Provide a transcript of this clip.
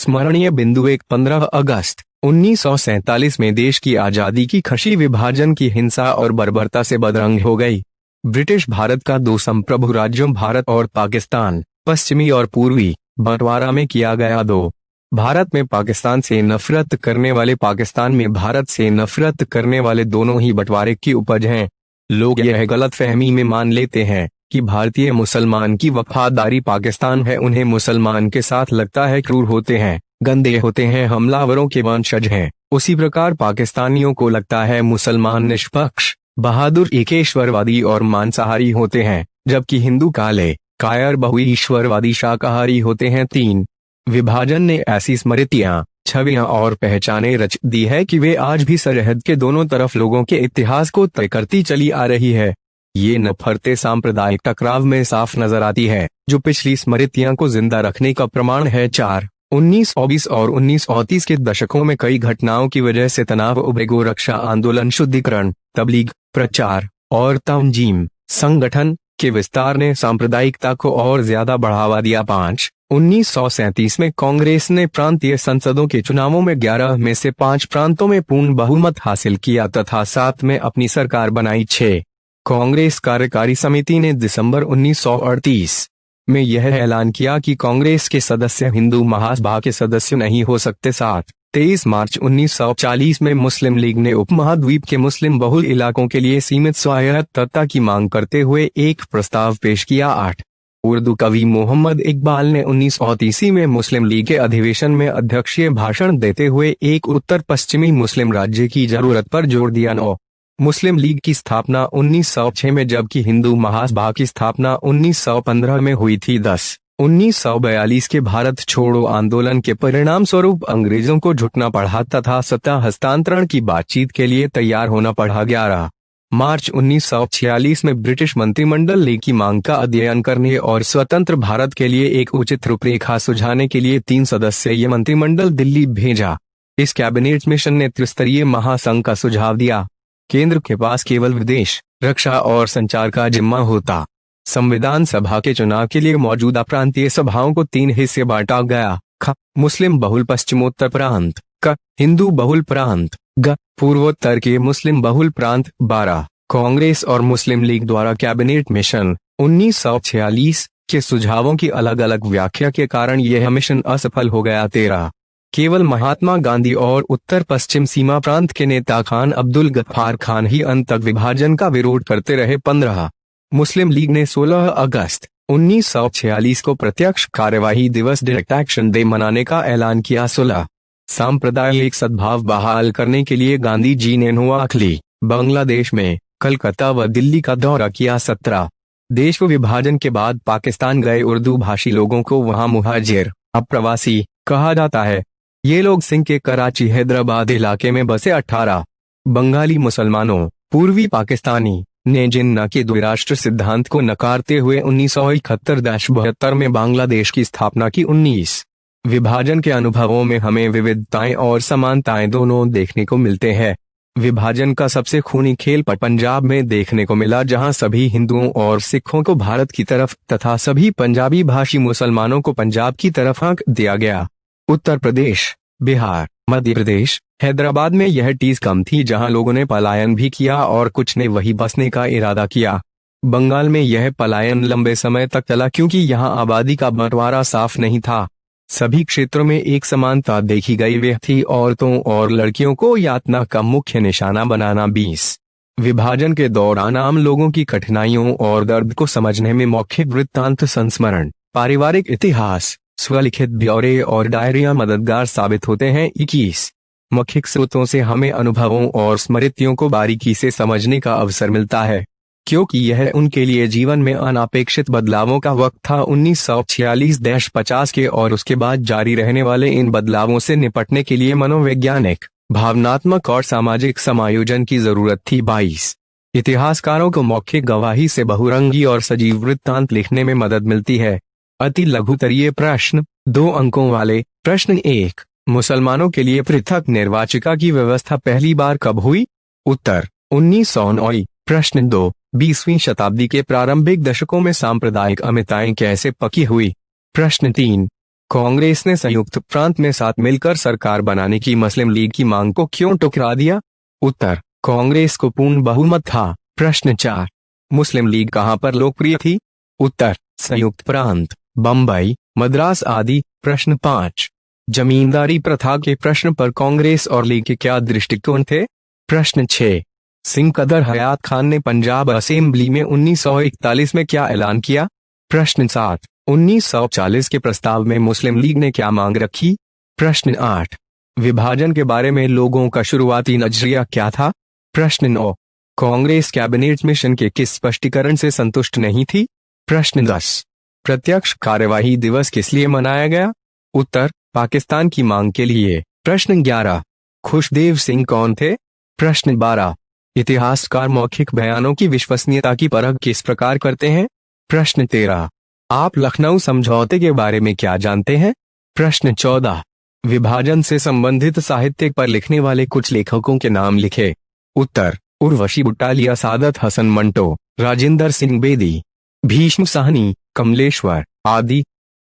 स्मरणीय बिंदु 15 अगस्त 1947 में देश की आजादी की खुशी विभाजन की हिंसा और बर्बरता से बदरंग हो गई। ब्रिटिश भारत का दो संप्रभु राज्यों भारत और पाकिस्तान, पश्चिमी और पूर्वी बंटवारा में किया गया। दो भारत में पाकिस्तान से नफरत करने वाले, पाकिस्तान में भारत से नफरत करने वाले दोनों ही बंटवारे की उपज हैं। लोग यह गलतफहमी में मान लेते हैं कि भारतीय मुसलमान की वफादारी पाकिस्तान है, उन्हें मुसलमान के साथ लगता है क्रूर होते हैं, गंदे होते हैं, हमलावरों के वंशज हैं। उसी प्रकार पाकिस्तानियों को लगता है मुसलमान निष्पक्ष, बहादुर, एकेश्वरवादी और मांसाहारी होते हैं, जबकि हिंदू काले, कायर, बहुईश्वरवादी, शाकाहारी होते हैं। 3 विभाजन ने ऐसी स्मृतियां, छवियां और पहचानें रच दी है कि वे आज भी सरहद के दोनों तरफ लोगों के इतिहास को तय करती चली आ रही है। ये नफरतें सांप्रदायिक टकराव में साफ नजर आती है, जो पिछली स्मृतियां को जिंदा रखने का प्रमाण है। 4 1920 और 1930 के दशकों में कई घटनाओं की वजह से तनाव उभरे। गोरक्षा आंदोलन, शुद्धिकरण, तबलीग, प्रचार और तंजीम संगठन के विस्तार ने सांप्रदायिकता को और ज्यादा बढ़ावा दिया। 5 1937 में कांग्रेस ने प्रांतीय संसदों के चुनावों में 11 में से 5 प्रांतों में पूर्ण बहुमत हासिल किया तथा 7 में अपनी सरकार बनाई। 6 कांग्रेस कार्यकारी समिति ने दिसंबर 1938 में यह ऐलान किया कि कांग्रेस के सदस्य हिंदू महासभा के सदस्य नहीं हो सकते। 7 23 मार्च 1940 में मुस्लिम लीग ने उपमहाद्वीप के मुस्लिम बहुल इलाकों के लिए सीमित स्वायत्तता की मांग करते हुए एक प्रस्ताव पेश किया। 8 उर्दू कवि मोहम्मद इकबाल ने 1930 में मुस्लिम लीग के अधिवेशन में अध्यक्षीय भाषण देते हुए एक उत्तर पश्चिमी मुस्लिम राज्य की जरूरत पर जोर दिया। 9 मुस्लिम लीग की स्थापना 1906 में, जबकि हिंदू महासभा की स्थापना 1915 में हुई थी। 10 1942 के भारत छोड़ो आंदोलन के परिणाम स्वरूप अंग्रेजों को झुकना पड़ा तथा सत्ता हस्तांतरण की बातचीत के लिए तैयार होना पड़ा। 11 मार्च 1946 में ब्रिटिश मंत्रिमंडल लीग की मांग का अध्ययन करने और स्वतंत्र भारत के लिए एक उचित रूपरेखा सुझाने के लिए 3 सदस्यीय मंत्रिमंडल दिल्ली भेजा। इस कैबिनेट मिशन ने त्रिस्तरीय महासंघ का सुझाव दिया। केंद्र के पास केवल विदेश, रक्षा और संचार का जिम्मा होता। संविधान सभा के चुनाव के लिए मौजूदा प्रांतीय सभाओं को 3 हिस्से बांटा गया। ख मुस्लिम बहुल पश्चिमोत्तर प्रांत, क हिंदू बहुल प्रांत, ग पूर्वोत्तर के मुस्लिम बहुल प्रांत। 12 कांग्रेस और मुस्लिम लीग द्वारा कैबिनेट मिशन 1946 के सुझावों की अलग अलग व्याख्या के कारण यह मिशन असफल हो गया। 13 केवल महात्मा गांधी और उत्तर पश्चिम सीमा प्रांत के नेता खान अब्दुल गफ्फार खान ही अंत तक विभाजन का विरोध करते रहे। 15 मुस्लिम लीग ने 16 अगस्त 1946 को प्रत्यक्ष कार्यवाही दिवस, डायरेक्ट एक्शन डे मनाने का ऐलान किया। 16 सांप्रदायिक सद्भाव बहाल करने के लिए गांधी जी ने नोआखली, बांग्लादेश में कलकत्ता व दिल्ली का दौरा किया। 17 देश विभाजन के बाद पाकिस्तान गए उर्दू भाषी लोगों को वहां मुहाजिर, अप्रवासी कहा जाता है। ये लोग सिंध के कराची, हैदराबाद इलाके में बसे। 18 बंगाली मुसलमानों, पूर्वी पाकिस्तानी ने जिन्ना के द्विराष्ट्र सिद्धांत को नकारते हुए 1971-72 में बांग्लादेश की स्थापना की। 19 विभाजन के अनुभवों में हमें विविधताएं और समानताएं दोनों देखने को मिलते हैं। विभाजन का सबसे खूनी खेल पंजाब में देखने को मिला, जहां सभी हिंदुओं और सिखों को भारत की तरफ तथा सभी पंजाबी भाषी मुसलमानों को पंजाब की तरफ आंक दिया गया। उत्तर प्रदेश, बिहार, मध्य प्रदेश, हैदराबाद में यह टीस कम थी, जहां लोगों ने पलायन भी किया और कुछ ने वही बसने का इरादा किया। बंगाल में यह पलायन लंबे समय तक चला क्योंकि यहां आबादी का बंटवारा साफ नहीं था। सभी क्षेत्रों में एक समानता देखी गई, वह थी औरतों और लड़कियों को यातना का मुख्य निशाना बनाना। 20 विभाजन के दौरान आम लोगों की कठिनाइयों और दर्द को समझने में मौखिक वृत्तांत, संस्मरण, पारिवारिक इतिहास, स्वलिखित ब्यौरे और डायरिया मददगार साबित होते हैं। 21 मौखिक स्रोतों से हमें अनुभवों और स्मृतियों को बारीकी से समझने का अवसर मिलता है, क्योंकि यह उनके लिए जीवन में अनापेक्षित बदलावों का वक्त था। 1946-50 के और उसके बाद जारी रहने वाले इन बदलावों से निपटने के लिए मनोवैज्ञानिक, भावनात्मक और सामाजिक समायोजन की जरूरत थी। 22 इतिहासकारों को मौखिक गवाही से बहुरंगी और सजीव वृत्तांत लिखने में मदद मिलती है। अति लघुतरीय प्रश्न, 2 अंकों वाले। प्रश्न 1 मुसलमानों के लिए पृथक निर्वाचिका की व्यवस्था पहली बार कब हुई? उत्तर 1909। प्रश्न 2 20वीं शताब्दी के प्रारंभिक दशकों में सांप्रदायिक अमिताएं कैसे पकी हुई? प्रश्न 3 कांग्रेस ने संयुक्त प्रांत में साथ मिलकर सरकार बनाने की मुस्लिम लीग की मांग को क्यों ठुकरा दिया? उत्तर, कांग्रेस को पूर्ण बहुमत था। प्रश्न 4, मुस्लिम लीग कहां पर लोकप्रिय थी? उत्तर, संयुक्त प्रांत, बंबई, मद्रास आदि। प्रश्न 5, जमींदारी प्रथा के प्रश्न पर कांग्रेस और लीग के क्या दृष्टिकोण थे? प्रश्न 6, सिंह कदर हयात खान ने पंजाब असेंबली में 1941 में क्या ऐलान किया? प्रश्न 7, 1940 के प्रस्ताव में मुस्लिम लीग ने क्या मांग रखी? प्रश्न 8, विभाजन के बारे में लोगों का शुरुआती नजरिया क्या था? प्रश्न 9, कांग्रेस कैबिनेट मिशन के किस स्पष्टीकरण से संतुष्ट नहीं थी? प्रश्न 10, प्रत्यक्ष कार्यवाही दिवस किस लिए मनाया गया? उत्तर, पाकिस्तान की मांग के लिए। प्रश्न 11, खुशदेव सिंह कौन थे? प्रश्न 12, इतिहासकार मौखिक बयानों की विश्वसनीयता की परख किस प्रकार करते हैं? प्रश्न 13, आप लखनऊ समझौते के बारे में क्या जानते हैं? प्रश्न 14, विभाजन से संबंधित साहित्य पर लिखने वाले कुछ लेखकों के नाम लिखे। उत्तर, उर्वशी बुटालिया, सादत हसन मंटो, राजेंद्र सिंह बेदी, भीष्म साहनी, कमलेश्वर आदि।